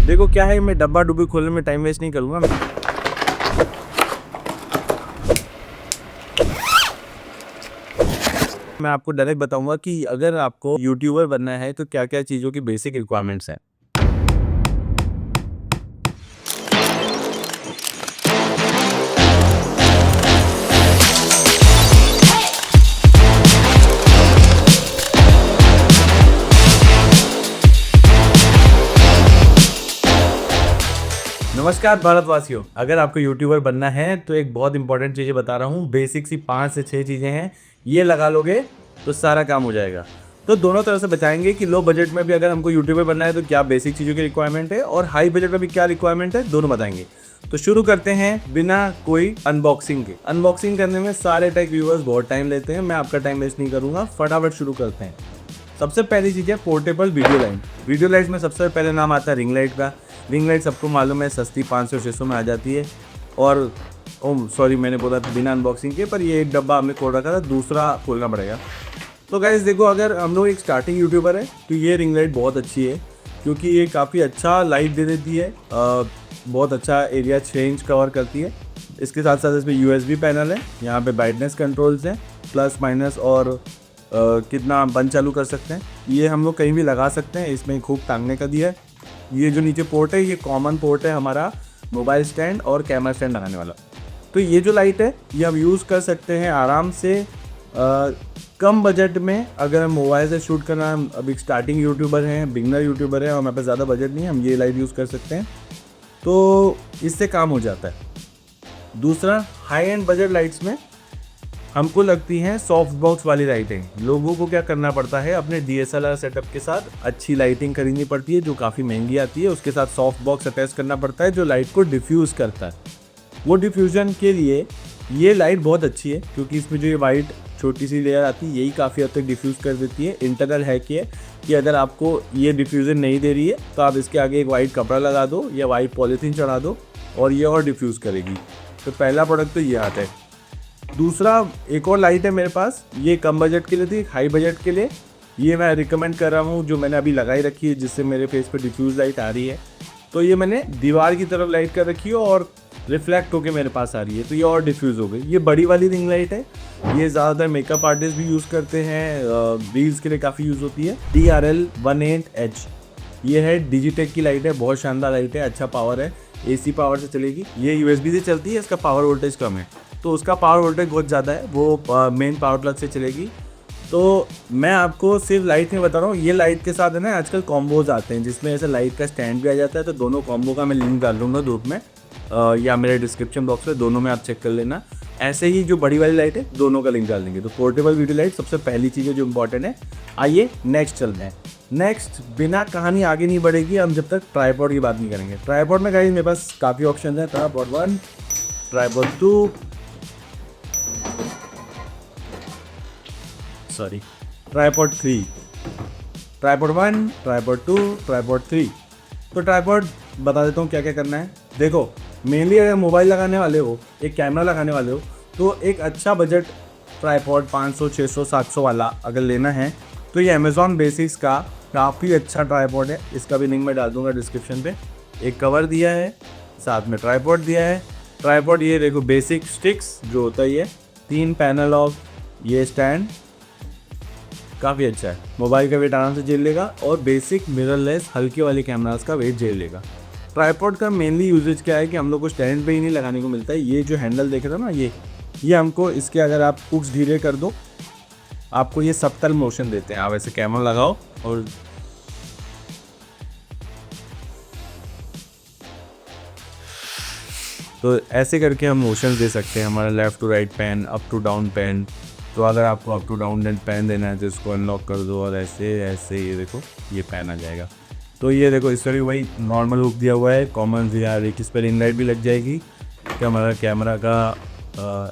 देखो क्या है, मैं डब्बा डुब्बी खोलने में टाइम वेस्ट नहीं करूँगा। मैं आपको डायरेक्ट बताऊंगा कि अगर आपको यूट्यूबर बनना है तो क्या क्या चीज़ों की बेसिक रिक्वायरमेंट्स हैं। नमस्कार भारतवासियों, अगर आपको यूट्यूबर बनना है तो एक बहुत इंपॉर्टेंट चीज़ें बता रहा हूँ। बेसिक सी 5 से 6 चीज़ें हैं, ये लगा लोगे तो सारा काम हो जाएगा। तो दोनों तरह से बताएंगे कि लो बजट में भी अगर हमको यूट्यूबर बनना है तो क्या बेसिक चीज़ों की रिक्वायरमेंट है, और हाई बजट में भी क्या रिक्वायरमेंट है, दोनों बताएंगे। तो शुरू करते हैं बिना कोई अनबॉक्सिंग के। अनबॉक्सिंग करने में सारे टेक व्यूअर्स बहुत टाइम लेते हैं, मैं आपका टाइम वेस्ट नहीं करूँगा, फटाफट शुरू करते हैं। सबसे पहली चीज़ है portable video light. Video lights में सबसे पहले नाम आता है रिंग लाइट का। रिंग लाइट सबको मालूम है, सस्ती 500-600 में आ जाती है। और सॉरी, मैंने बोला था बिना अनबॉक्सिंग के, पर ये एक डब्बा हमने खोल रखा था, दूसरा खोलना पड़ेगा। तो गाइस देखो, अगर हम लोग एक स्टार्टिंग यूट्यूबर है तो ये रिंग लाइट बहुत अच्छी है, क्योंकि ये काफ़ी अच्छा लाइट दे देती है, बहुत अच्छा एरिया चेंज कवर करती है। इसके साथ साथ इसमें USB पैनल है, यहाँ पे ब्राइटनेस कंट्रोल्स हैं, प्लस माइनस, और कितना बंद चालू कर सकते हैं। ये हम लोग कहीं भी लगा सकते हैं, इसमें खूब टांगने का दिया है। ये जो नीचे पोर्ट है, ये कॉमन पोर्ट है हमारा मोबाइल स्टैंड और कैमरा स्टैंड लगाने वाला। तो ये जो लाइट है ये हम यूज़ कर सकते हैं आराम से कम बजट में। अगर हम मोबाइल से शूट करना, हम अभी स्टार्टिंग यूट्यूबर हैं, बिगनर यूट्यूबर हैं और हमारे पास ज़्यादा बजट नहीं है, हम ये लाइट यूज़ कर सकते हैं, तो इससे काम हो जाता है। दूसरा, हाई एंड बजट लाइट्स में हमको लगती हैं सॉफ्ट बॉक्स वाली लाइटें। लोगों को क्या करना पड़ता है, अपने DSLR सेटअप के साथ अच्छी लाइटिंग खरीदनी पड़ती है जो काफ़ी महंगी आती है, उसके साथ सॉफ्ट बॉक्स अटैच करना पड़ता है जो लाइट को डिफ्यूज़ करता है। वो डिफ्यूज़न के लिए ये लाइट बहुत अच्छी है, क्योंकि इसमें जो ये वाइट छोटी सी लेयर आती है यही काफ़ी हद तक डिफ्यूज़ कर देती है। इंटरनल है कि अगर आपको ये डिफ्यूज़न नहीं दे रही है तो आप इसके आगे एक वाइट कपड़ा लगा दो या वाइट पॉलीथीन चढ़ा दो और ये और डिफ्यूज़ करेगी। तो पहला प्रोडक्ट तो ये आता है। दूसरा, एक और लाइट है मेरे पास, ये कम बजट के लिए थी, हाई बजट के लिए ये मैं रिकमेंड कर रहा हूँ, जो मैंने अभी लगाई रखी है, जिससे मेरे फेस पे डिफ्यूज़ लाइट आ रही है। तो ये मैंने दीवार की तरफ लाइट कर रखी है और रिफ्लेक्ट होके मेरे पास आ रही है, तो ये और डिफ्यूज़ हो गई। ये बड़ी वाली रिंग लाइट है, ये ज़्यादातर मेकअप आर्टिस्ट भी यूज़ करते हैं, रील्स के लिए काफ़ी यूज़ होती है। TRL18H ये है, डिजिटेक की लाइट है, बहुत शानदार लाइट है, अच्छा पावर है, AC पावर से चलेगी। ये USB से चलती है, इसका पावर वोल्टेज कम है, तो उसका पावर वोल्टेज बहुत ज़्यादा है, वो मेन पावर प्लग से चलेगी। तो मैं आपको सिर्फ लाइट नहीं बता रहा हूँ, ये लाइट के साथ है ना आजकल कॉम्बोज आते हैं जिसमें ऐसे लाइट का स्टैंड भी आ जाता है। तो दोनों कॉम्बो का मैं लिंक डाल दूँगा ग्रुप में या मेरे डिस्क्रिप्शन बॉक्स में, दोनों में आप चेक कर लेना। ऐसे ही जो बड़ी वाली लाइट है दोनों का लिंक डाल देंगे। तो पोर्टेबल वीडियो लाइट सबसे पहली चीज़ है जो इम्पोर्टेंट है। आइए नेक्स्ट चलते हैं। नेक्स्ट, बिना कहानी आगे नहीं बढ़ेगी हम जब तक ट्राइपॉड की बात नहीं करेंगे। ट्राइपॉड में गाइस मेरे पास काफ़ी ऑप्शन है। Tripod 1, tripod 2, tripod 3, tripod 1, tripod 2, tripod 3। तो ट्राइपॉड बता देता हूँ क्या क्या करना है। देखो, मेनली अगर मोबाइल लगाने वाले हो, एक कैमरा लगाने वाले हो, तो एक अच्छा बजट ट्राइपॉड 500, 600, 700 वाला अगर लेना है तो ये अमेज़ॉन बेसिक्स का काफ़ी अच्छा ट्राइपॉड है। इसका भी लिंक मैं डाल दूँगा डिस्क्रिप्शन पे। एक कवर दिया है, साथ में ट्राइपॉड दिया है। ट्राइपॉड ये देखो, बेसिक स्टिक्स जो होता ही है, 3 पैनल ऑफ ये स्टैंड, काफ़ी अच्छा है, मोबाइल का वेट आराम से झेल लेगा और बेसिक मिररलेस हल्के वाले कैमरास का वेट झेल लेगा। ट्राइपॉड का मेनली यूजेज क्या है कि हम लोग को स्टैंड पे ही नहीं लगाने को मिलता है। ये जो हैंडल देख रहे हो ना, ये हमको इसके अगर आप हुक्स ढीले कर दो, आपको ये सबटल मोशन देते हैं। आप ऐसे कैमरा लगाओ और तो ऐसे करके हम मोशन दे सकते हैं, हमारा left to right pan, up to down pan. तो अगर आपको अप टू डाउन पैन देना है तो इसको अनलॉक कर दो और ऐसे ऐसे ये देखो ये पैन आ जाएगा। तो ये देखो, इस पर भी वही नॉर्मल हुक दिया हुआ है, कॉमन VR, इस पर रिंग लाइट भी लग जाएगी, कि हमारा कैमरा का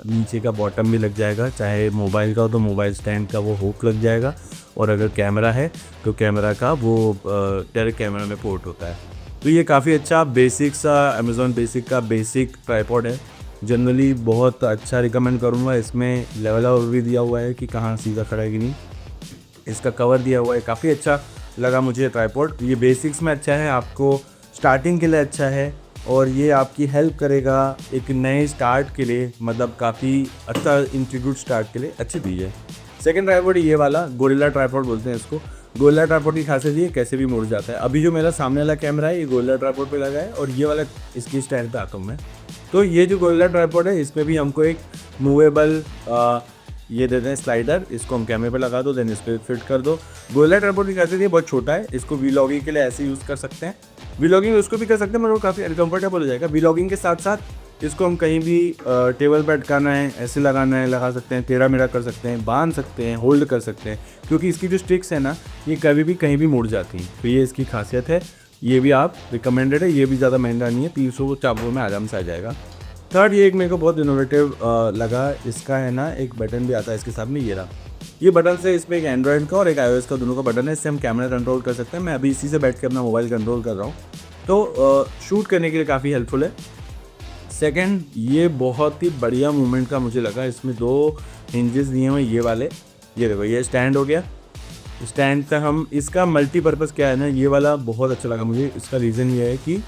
नीचे का बॉटम भी लग जाएगा। चाहे मोबाइल का हो तो मोबाइल स्टैंड का वो हुक लग जाएगा, और अगर कैमरा है तो कैमरा का वो डायरेक्ट कैमरा में पोर्ट होता है। तो ये काफ़ी अच्छा बेसिक सा अमेज़ॉन बेसिक का बेसिक ट्राइपॉड है। जनरली बहुत अच्छा रिकमेंड करूँगा। इसमें लेवल आउट भी दिया हुआ है कि कहाँ सीधा खड़ा है कि नहीं। इसका कवर दिया हुआ है, काफ़ी अच्छा लगा मुझे ट्राइपॉड। ये बेसिक्स में अच्छा है, आपको स्टार्टिंग के लिए अच्छा है और ये आपकी हेल्प करेगा एक नए स्टार्ट के लिए, मतलब काफ़ी अच्छा इंस्टीट्यूट स्टार्ट के लिए अच्छी चीज़ है। सेकंड ट्राइपॉड ये वाला गोरिल्ला ट्राइपॉड बोलते हैं इसको। गोरिल्ला ट्राइपॉड की खासियत ये कैसे भी मुड़ जाता है। अभी जो मेरा सामने वाला कैमरा है ये गोरिल्ला ट्राइपॉड पे लगा है और ये वाला इसकी स्टैंड पे आता हूँ मैं। तो ये जो गोरिल्ला ट्राइपॉड है इसमें भी हमको एक मूवेबल ये देते हैं स्लाइडर, इसको हम कैमरे पे लगा दो, देन इस पर फिट कर दो। गोरिल्ला ट्राइपॉड की खासियत ये बहुत छोटा है, इसको वीलॉगिंग के लिए ऐसे यूज़ कर सकते हैं। वीलॉगिंग उसको भी कर सकते हैं मगर वो काफ़ी अनकम्फर्टेबल हो जाएगा। वीलॉगिंग के साथ साथ इसको हम कहीं भी टेबल पर अटकाना है, ऐसे लगाना है, लगा सकते हैं, टेढ़ा मेढ़ा कर सकते हैं, बांध सकते हैं, होल्ड कर सकते हैं, क्योंकि इसकी जो स्टिक्स है ना ये कभी भी कहीं भी मुड़ जाती हैं। तो ये इसकी खासियत है। ये भी आप रिकमेंडेड है, ये भी ज़्यादा महंगा नहीं है, 300-400 में आराम से आ जाएगा। थर्ड ये एक मेरे को बहुत इनोवेटिव लगा, इसका है ना एक बटन भी आता है इसके साथ में, ये रहा। ये बटन से इसमें एक एंड्रॉइड का और एक iOS का दोनों का बटन है, इससे हम कैमरा कंट्रोल कर सकते हैं। मैं अभी इसी से बैठ के अपना मोबाइल कंट्रोल कर रहा हूँ, तो शूट करने के लिए काफ़ी हेल्पफुल है। सेकंड ये बहुत ही बढ़िया मूवमेंट का मुझे लगा, इसमें 2 हिंजेस दिए हुए ये वाले। ये देखो ये स्टैंड हो गया, स्टैंड तक हम इसका मल्टीपर्पज़ क्या है ना, ये वाला बहुत अच्छा लगा मुझे। इसका रीज़न ये है कि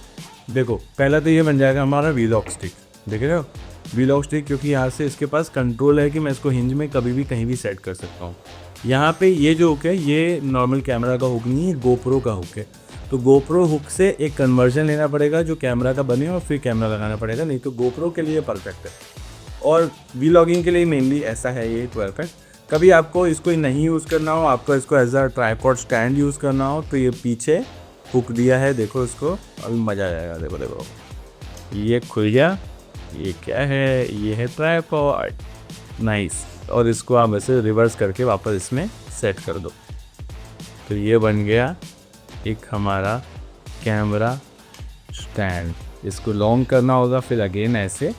देखो पहला तो ये बन जाएगा हमारा वीलॉग स्टिक, देख रहे हो वीलॉग स्टिक, क्योंकि यहाँ से इसके पास कंट्रोल है कि मैं इसको हिंज में कभी भी कहीं भी सेट कर सकता हूँ। यहाँ पे ये जो हुक है ये नॉर्मल कैमरा का हुक नहीं है, गोप्रो का हुक है। तो गोप्रो हुक से एक कन्वर्जन लेना पड़ेगा जो कैमरा का बने और फिर कैमरा लगाना पड़ेगा, नहीं तो गोप्रो के लिए परफेक्ट है और वीलॉगिंग के लिए मेनली ऐसा है ये परफेक्ट। कभी आपको इसको नहीं यूज़ करना हो, आपको इसको as a tripod stand use करना हो, तो ये पीछे हुक दिया है, देखो इसको, अभी मज़ा आ जाएगा। देखो देखो ये खुल गया, ये क्या है, ये है ट्राइपॉड, नाइस। और इसको आप ऐसे रिवर्स करके वापस इसमें सेट कर दो, तो ये बन गया एक हमारा कैमरा स्टैंड। इसको लॉन्ग करना होगा, फिर अगेन ऐसे,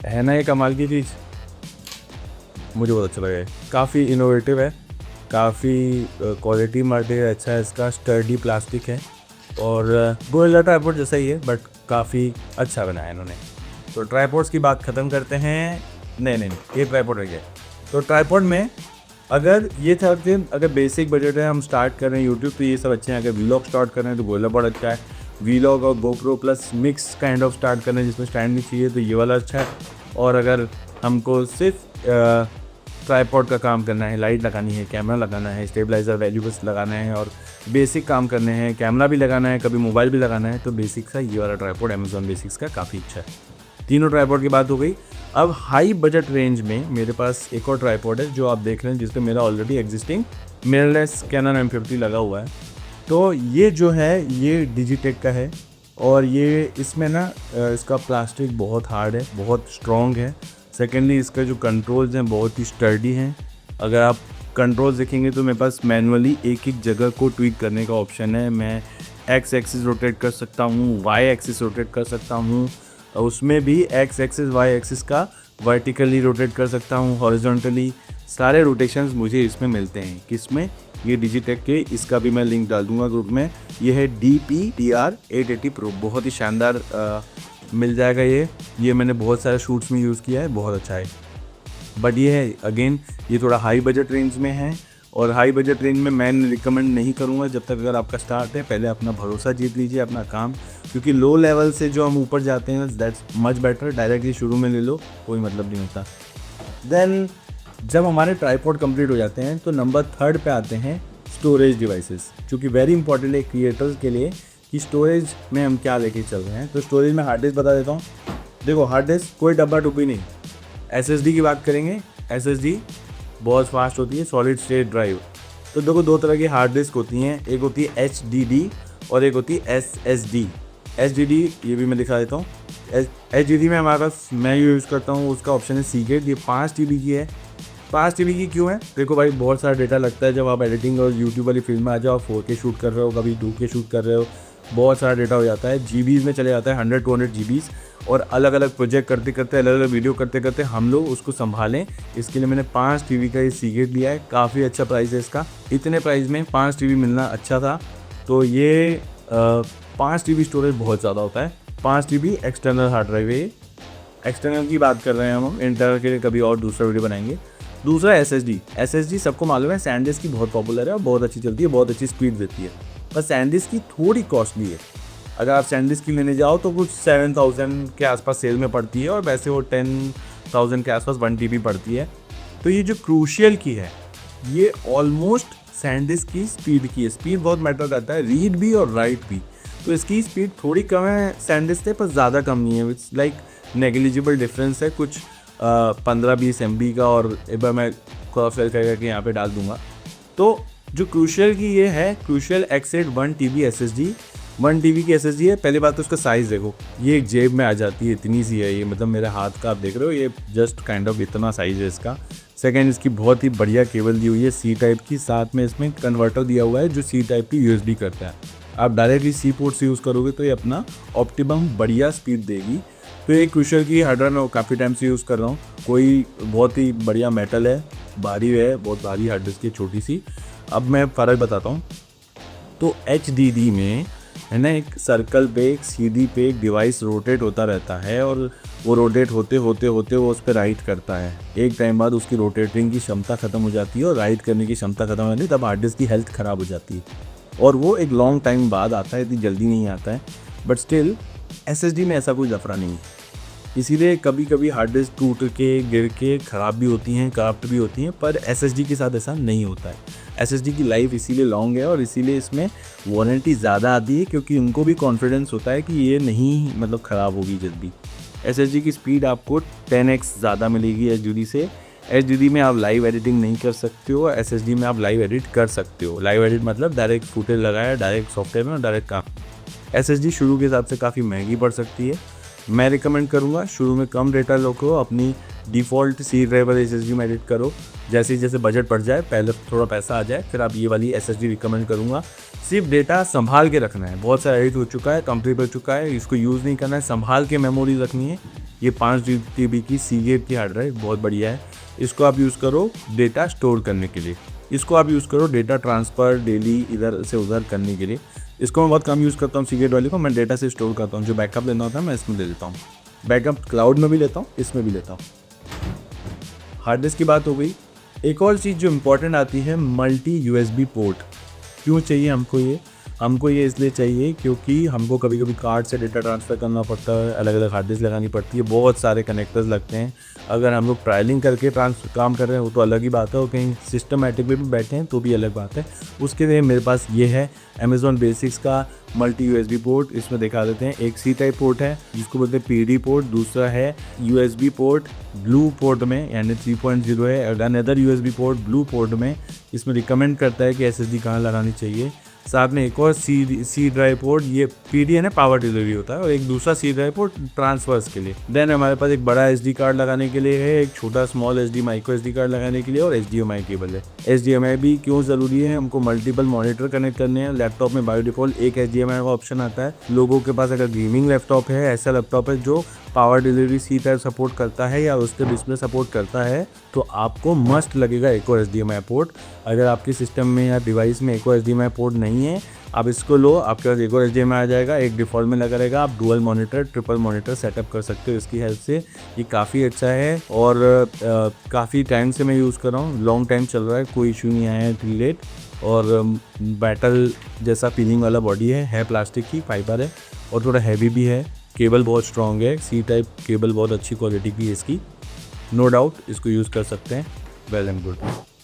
है ना ये कमाल की चीज़, मुझे बहुत अच्छा लगा है। काफ़ी इनोवेटिव है, काफ़ी क्वालिटी मटेरियल अच्छा है, इसका स्टर्डी प्लास्टिक है और गोरिल्ला ट्राइपॉड जैसा ही है बट काफ़ी अच्छा बनाया इन्होंने। तो ट्राइपॉड्स की बात ख़त्म करते हैं। नहीं ये ट्राइपॉड रह गया। तो ट्राइपॉड में अगर ये था कि अगर बेसिक बजट है, हम स्टार्ट कर रहे हैं यूट्यूब, तो ये सब अच्छे हैं। अगर वीलॉग स्टार्ट कर रहे हैं तो गोरिल्ला बहुत अच्छा है। वीलॉग और GoPro plus mix kind of start करना है जिसमें स्टैंड नहीं चाहिए, तो ये वाला अच्छा है। और अगर हमको सिर्फ ट्राइपॉड का काम करना है, लाइट लगानी है, कैमरा लगाना है, स्टेबलाइजर वैल्यूबस लगाना है और बेसिक काम करने हैं, कैमरा भी लगाना है, कभी मोबाइल भी लगाना है, तो बेसिक सा ये वाला ट्राइपॉड अमेज़ॉन बेसिक्स का काफ़ी अच्छा है। तीनों ट्राइपॉड की बात हो गई। अब हाई बजट रेंज में मेरे पास एक और ट्राइपॉड है जो आप देख रहे हैं, जिसपे मेरा already existing mirrorless cannon M50 लगा हुआ है। तो ये जो है ये डिजिटेक का है और ये इसमें ना इसका प्लास्टिक बहुत हार्ड है, बहुत स्ट्रॉन्ग है। सेकेंडली इसका जो कंट्रोल्स हैं बहुत ही स्टर्डी हैं। अगर आप कंट्रोल्स देखेंगे तो मेरे पास मैनुअली एक एक जगह को ट्विक करने का ऑप्शन है। मैं एक्स एक्सिस रोटेट कर सकता हूँ, वाई एक्सिस रोटेट कर सकता हूँ, उसमें भी एक्स एक्सिस वाई एक्सिस का वर्टिकली रोटेट कर सकता हूँ, हॉरिजॉन्टली। सारे रोटेशंस मुझे इसमें मिलते हैं। किसमें? ये डिजिटेक के, इसका भी मैं लिंक डाल दूँगा ग्रुप में। ये है DPTR 880 Pro, बहुत ही शानदार मिल जाएगा ये मैंने बहुत सारे शूट्स में यूज़ किया है, बहुत अच्छा है। बट ये है अगेन ये थोड़ा हाई बजट रेंज में है और हाई बजट रेंज में मैं रिकमेंड नहीं करूँगा जब तक अगर आपका स्टार्ट है। पहले अपना भरोसा जीत लीजिए अपना काम, क्योंकि लो लेवल से जो हम ऊपर जाते हैं दैट्स मच बेटर। डायरेक्टली शुरू में ले लो, कोई मतलब नहीं होता। देन जब हमारे ट्राइपॉड कंप्लीट हो जाते हैं तो नंबर 3 पे आते हैं स्टोरेज डिवाइसेस, जो कि वेरी इंपॉर्टेंट है क्रिएटर्स के लिए कि स्टोरेज में हम क्या लेके चल रहे हैं। तो स्टोरेज में हार्ड डिस्क बता देता हूँ। देखो हार्ड डिस्क कोई डब्बा टुब्बी नहीं। SSD की बात करेंगे, SSD बहुत फास्ट होती है, सॉलिड स्टेट ड्राइव। तो देखो 2 तरह की हार्ड डिस्क होती हैं, एक होती है HDD और एक होती है SSD। HDD ये भी मैं दिखा देता हूँ। HDD में हमारे पास मैं यूज़ करता हूँ, उसका ऑप्शन है सीक्रेट। ये 5 TB की है। 5 TB की क्यों है? देखो भाई बहुत सारा डेटा लगता है जब आप एडिटिंग और यूट्यूब वाली फिल्म में आ जाओ, 4K शूट कर रहे हो, कभी 2K शूट कर रहे हो, बहुत सारा डेटा हो जाता है, GBs में चले जाता है, 100-200 GBs। और अलग अलग प्रोजेक्ट करते करते, अलग अलग वीडियो करते करते हम लोग उसको संभालें, इसके लिए मैंने 5 TB का ये सीक्रेट लिया है। काफ़ी अच्छा प्राइस है इसका। इतने प्राइस में 5 TB मिलना अच्छा था। तो ये 5 TB स्टोरेज बहुत ज़्यादा होता है। 5 TB एक्सटर्नल हार्ड ड्राइव है। एक्सटर्नल की बात कर रहे हैं हम, इंटरनल के लिए कभी और दूसरा वीडियो बनाएंगे। दूसरा SSD सबको मालूम है, सैनडिस्क की बहुत पॉपुलर है और बहुत अच्छी चलती है, बहुत अच्छी स्पीड देती है। पर सैनडिस्क की थोड़ी कॉस्टली है। अगर आप सैनडिस्क की लेने जाओ तो कुछ 7000 के आसपास सेल में पड़ती है, और वैसे वो 10,000 के आसपास 1 TB पड़ती है। तो ये जो क्रूशियल की है ये ऑलमोस्ट सैनडिस्क की स्पीड की है। स्पीड बहुत मैटर करता है, रीड भी और राइट भी। तो इसकी स्पीड थोड़ी कम है सैनडिस्क से, पर ज़्यादा कम नहीं है। इट्स लाइक नेग्लिजिबल डिफरेंस है, कुछ 15-20 MB का। और एक बार मैं क्रॉस करके यहाँ पे डाल दूंगा। तो जो क्रूशियल की ये है, crucial X8 1 TB SSD, 1 TB की SSD है। पहली बात तो उसका साइज़ देखो, ये एक जेब में आ जाती है, इतनी सी है ये, मतलब मेरे हाथ का आप देख रहे हो, ये जस्ट काइंड ऑफ इतना साइज़ है इसका। सेकेंड, इसकी बहुत ही बढ़िया केबल दी हुई है C टाइप की, साथ में इसमें कन्वर्टर दिया हुआ है जो C टाइप की USB करता है। आप डायरेक्टली C पोर्ट से यूज़ करोगे तो ये अपना ऑप्टिमम बढ़िया स्पीड देगी। तो ये क्रूशियल की हार्ड ड्राइव मैं काफ़ी टाइम से यूज़ कर रहा हूँ। कोई बहुत ही बढ़िया मेटल है, भारी है, बहुत भारी हार्ड डिस्क है, छोटी सी। अब मैं फ़र्क बताता हूँ। तो HDD में है ना, एक सर्कल पे, एक CD पे एक डिवाइस रोटेट होता रहता है, और वो रोटेट होते होते होते वो उस पर राइट करता है। एक टाइम बाद उसकी रोटेटिंग की क्षमता ख़त्म हो जाती है और राइट करने की क्षमता ख़त्म हो जाती है, तब हार्ड डिस्क की हेल्थ ख़राब हो जाती है। और वो एक लॉन्ग टाइम बाद आता है, इतनी जल्दी नहीं आता है। बट स्टिल SSD में ऐसा कोई लफड़ा नहीं है। इसीलिए कभी कभी हार्ड डिस्क टूट के, गिर के ख़राब भी होती हैं, करप्ट भी होती हैं, पर SSD के साथ ऐसा नहीं होता है। SSD की लाइफ इसीलिए लॉन्ग है और इसीलिए इसमें वारंटी ज़्यादा आती है, क्योंकि उनको भी कॉन्फिडेंस होता है कि ये नहीं मतलब ख़राब होगी जल्दी। SSD की स्पीड आपको 10x ज़्यादा मिलेगी HDD से। HDD में आप लाइव एडिटिंग नहीं कर सकते हो, SSD में आप लाइव एडिट कर सकते हो। लाइव एडिट मतलब डायरेक्ट फुटेज लगाया, डायरेक्ट सॉफ्टवेयर में और डायरेक्ट काम। SSD शुरू के हिसाब से काफ़ी महंगी पड़ सकती है। मैं रिकमेंड करूँगा शुरू में कम डेटा लो करो, अपनी डिफ़ॉल्ट C ड्राइव वाली SSD में एडिट करो। जैसे जैसे बजट बढ़ जाए, पहले थोड़ा पैसा आ जाए, फिर आप ये वाली SSD रिकमेंड करूँगा। सिर्फ डेटा संभाल के रखना है, बहुत सारा एडिट हो चुका है, कंप्लीट हो चुका है, इसको यूज़ नहीं करना है, संभाल के मेमोरी रखनी है। ये 5 TB की Seagate की हार्ड ड्राइव बहुत बढ़िया है। इसको आप यूज़ करो डेटा स्टोर करने के लिए, इसको आप यूज़ करो डेटा ट्रांसफ़र डेली इधर से उधर करने के लिए। इसको मैं बहुत कम यूज़ करता हूँ Seagate वाले को, मैं डेटा से स्टोर करता हूँ। जो बैकअप लेना होता है मैं इसमें ले लेता हूँ। बैकअप क्लाउड में भी लेता हूँ, इसमें भी लेता हूँ। हार्ड डिस्क की बात हो गई। एक और चीज़ जो इम्पोर्टेंट आती है, मल्टी USB पोर्ट। क्यों चाहिए हमको ये इसलिए चाहिए क्योंकि हमको कभी कभी कार्ड से डेटा ट्रांसफ़र करना पड़ता है, अलग अलग हार्ड डिस्क लगानी पड़ती है, बहुत सारे कनेक्टर्स लगते हैं। अगर हम लोग ट्रायलिंग करके काम कर रहे हैं वो तो अलग ही बात है, और कहीं सिस्टमैटिक में भी बैठे हैं तो भी अलग बात है। उसके लिए मेरे पास ये है Amazon Basics का मल्टी USB पोर्ट। इसमें दिखा देते हैं, एक C टाइप पोर्ट है जिसको बोलते हैं PD पोर्ट, दूसरा है USB पोर्ट ब्लू पोर्ट में यानी 3.0 है, और another USB port blue port में। इसमें रिकमेंड करता है कि SSD कहाँ लगानी चाहिए। साथ में एक और C ड्राइव पोर्ट, ये PD है ना, पावर डिलीवरी होता है, और एक दूसरा C ड्राइव पोर्ट ट्रांसफर्स के लिए। देन हमारे पास एक बड़ा SD कार्ड लगाने के लिए है, एक छोटा small SD micro SD card लगाने के लिए, और HDMI केबल है। HDMI भी क्यों ज़रूरी है, हमको मल्टीपल मॉनिटर कनेक्ट करने हैं। लैपटॉप में बाय डिफ़ॉल्ट एक HDMI का ऑप्शन आता है। लोगों के पास अगर गेमिंग लैपटॉप है, ऐसा लैपटॉप है जो power delivery C type support करता है या उसके डिस्प्ले सपोर्ट करता है, तो आपको मस्ट लगेगा एक और HDMI पोर्ट। अगर आपके सिस्टम में या डिवाइस में एक और HDMI पोर्ट नहीं है, आप इसको लो, आपके पास एक और HDMI आ जाएगा, एक डिफ़ॉल्ट में लगा रहेगा। आप dual monitor, triple monitor setup कर सकते हो इसकी हेल्प से। ये काफ़ी अच्छा है और काफ़ी टाइम से मैं यूज़ कर रहा हूँ, लॉन्ग टाइम चल रहा है, कोई इशू नहीं आया है टिल डेट। और बैटल जैसा फीलिंग वाला बॉडी है प्लास्टिक की, फाइबर है, और थोड़ा हैवी भी है। केबल बहुत स्ट्रॉन्ग है, C टाइप केबल बहुत अच्छी क्वालिटी की है इसकी, नो डाउट इसको यूज़ कर सकते हैं, वेल एंड गुड।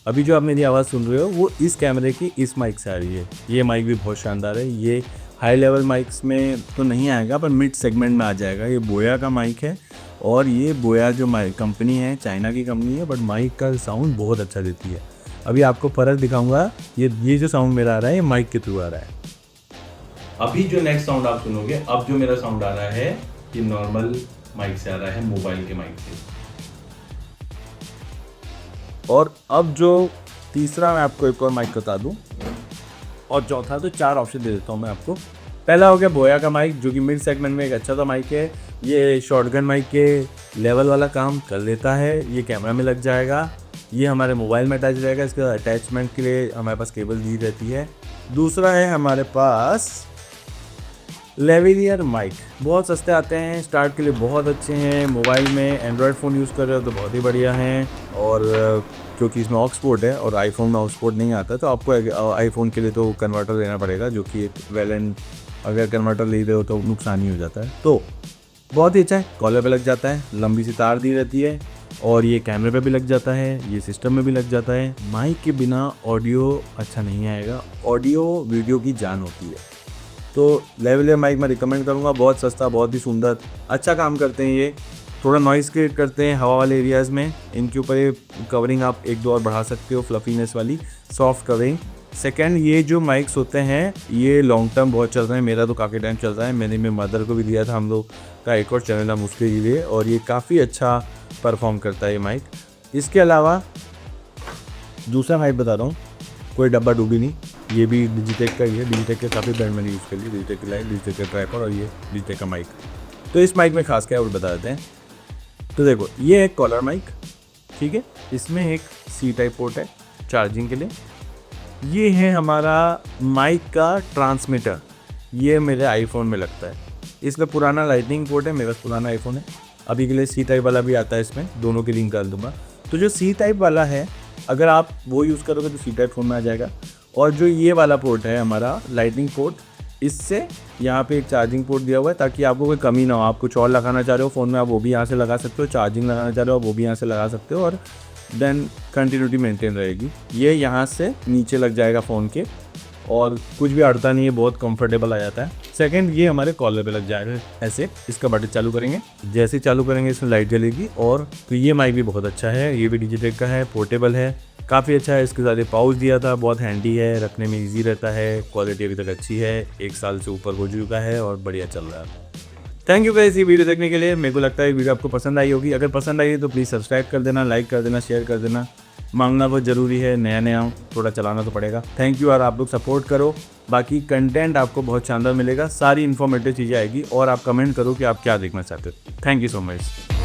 अभी जो आप मेरी आवाज़ सुन रहे हो वो इस कैमरे की इस माइक से आ रही है। ये माइक भी बहुत शानदार है, ये हाई लेवल माइक्स में तो नहीं आएगा पर मिड सेगमेंट में आ जाएगा। ये बोया का माइक है, और ये बोया जो माइक कंपनी है चाइना की कंपनी है, बट माइक का साउंड बहुत अच्छा देती है। अभी आपको फ़र्क दिखाऊंगा, ये जो साउंड मेरा आ रहा है ये माइक के थ्रू आ रहा है। अभी जो नेक्स्ट साउंड आप सुनोगे, अब जो मेरा साउंड आ रहा है ये नॉर्मल माइक से आ रहा है, मोबाइल के माइक से। और अब जो तीसरा मैं आपको एक और माइक बता दूं, और चौथा, तो 4 ऑप्शन दे देता हूं मैं आपको। पहला हो गया बोया का माइक, जो कि मिड सेगमेंट में एक अच्छा सा माइक है। ये शॉटगन माइक के लेवल वाला काम कर लेता है, ये कैमरा में लग जाएगा, ये हमारे मोबाइल में अटैच रहेगा। इसके अटैचमेंट के लिए हमारे पास केबल दी रहती है। दूसरा है हमारे पास लेविलियर माइक, बहुत सस्ते आते हैं, स्टार्ट के लिए बहुत अच्छे हैं। मोबाइल में एंड्रॉयड फ़ोन यूज़ कर रहे हो तो बहुत ही बढ़िया हैं, और क्योंकि इसमें ऑक्स पोर्ट है और आईफोन में ऑक्स पोर्ट नहीं आता, तो आपको आईफोन के लिए तो कन्वर्टर लेना पड़ेगा, जो कि एक वेल एंड अगर कन्वर्टर ले रहे हो तो नुकसान ही हो जाता है। तो बहुत ही अच्छा है, कॉलर पे लग जाता है, लंबी सी तार दी रहती है और ये कैमरे पे भी लग जाता है, ये सिस्टम में भी लग जाता है। माइक के बिना ऑडियो अच्छा नहीं आएगा, ऑडियो वीडियो की जान होती है। तो लेवलियर माइक मैं रिकमेंड करूँगा, बहुत सस्ता, बहुत ही सुंदर, अच्छा काम करते हैं ये। थोड़ा नॉइज़ क्रिएट करते हैं हवा वाले एरियाज़ में, इनके ऊपर ये कवरिंग आप एक दो और बढ़ा सकते हो, फ्लफीनेस वाली सॉफ्ट कवरिंग। सेकंड, ये जो माइक्स होते हैं ये लॉन्ग टर्म बहुत चल रहे हैं, मेरा तो काफ़ी टाइम चल रहा है, मैंने मेरे मदर को भी दिया था, हम लोग का एक और चैनल हम उसके लिए, और ये काफ़ी अच्छा परफॉर्म करता है ये माइक। इसके अलावा दूसरा माइक बता रहा हूँ, कोई डब्बा डूबी नहीं, ये भी डिजिटेक का ही है, डिजिटेक के काफ़ी ब्रांड मैंने यूज़ कर लिए, डिजिटेक की लाइट, डिजिटेक का ट्राइपॉड और ये डिजिटेक का माइक। तो इस माइक में खास क्या है वो बता देते हैं। तो देखो, ये एक कॉलर माइक, ठीक है, इसमें एक सी टाइप पोर्ट है चार्जिंग के लिए। ये है हमारा माइक का ट्रांसमीटर, ये मेरे आईफोन में लगता है, इसमें पुराना लाइटनिंग पोर्ट है, मेरे पास पुराना आईफोन है, अभी के लिए सी टाइप वाला भी आता है, इसमें दोनों की लिंक कर दूंगा। तो जो सी टाइप वाला है अगर आप वो यूज़ करोगे तो सी टाइप फ़ोन में आ जाएगा, और जो ये वाला पोर्ट है हमारा लाइटनिंग पोर्ट, इससे यहाँ पे एक चार्जिंग पोर्ट दिया हुआ है ताकि आपको कोई कमी ना हो। आप कुछ और लगाना चाह रहे हो फ़ोन में, आप वो भी यहाँ से लगा सकते हो, चार्जिंग लगाना चाह रहे हो आप वो भी यहाँ से लगा सकते हो, और देन कंटिन्यूटी मेंटेन रहेगी। ये यहाँ से नीचे लग जाएगा फ़ोन के, और कुछ भी अड़ता नहीं है, बहुत कंफर्टेबल आ जाता है। सेकंड, ये हमारे कॉलर पे लग जाएगा ऐसे, इसका बटन चालू करेंगे, जैसे ही चालू करेंगे इसमें लाइट जलेगी। और तो ये माइक भी बहुत अच्छा है, ये भी डिजिटेक का है, पोर्टेबल है, काफ़ी अच्छा है। इसके साथ पाउच दिया था, बहुत हैंडी है, रखने में ईजी रहता है, क्वालिटी अभी तक अच्छी है, 1 साल से ऊपर हो चुका है और बढ़िया चल रहा है। थैंक यू गाइस ये वीडियो देखने के लिए। मेरे को लगता है वीडियो आपको पसंद आई होगी, अगर पसंद आई है तो प्लीज़ सब्सक्राइब कर देना, लाइक कर देना, शेयर कर देना। मांगना बहुत ज़रूरी है, नया नया थोड़ा चलाना तो पड़ेगा। थैंक यू, और आप लोग सपोर्ट करो, बाकी कंटेंट आपको बहुत शानदार मिलेगा, सारी इन्फॉर्मेटिव चीज़ें आएगी, और आप कमेंट करो कि आप क्या देखना चाहते हो। Thank you so much.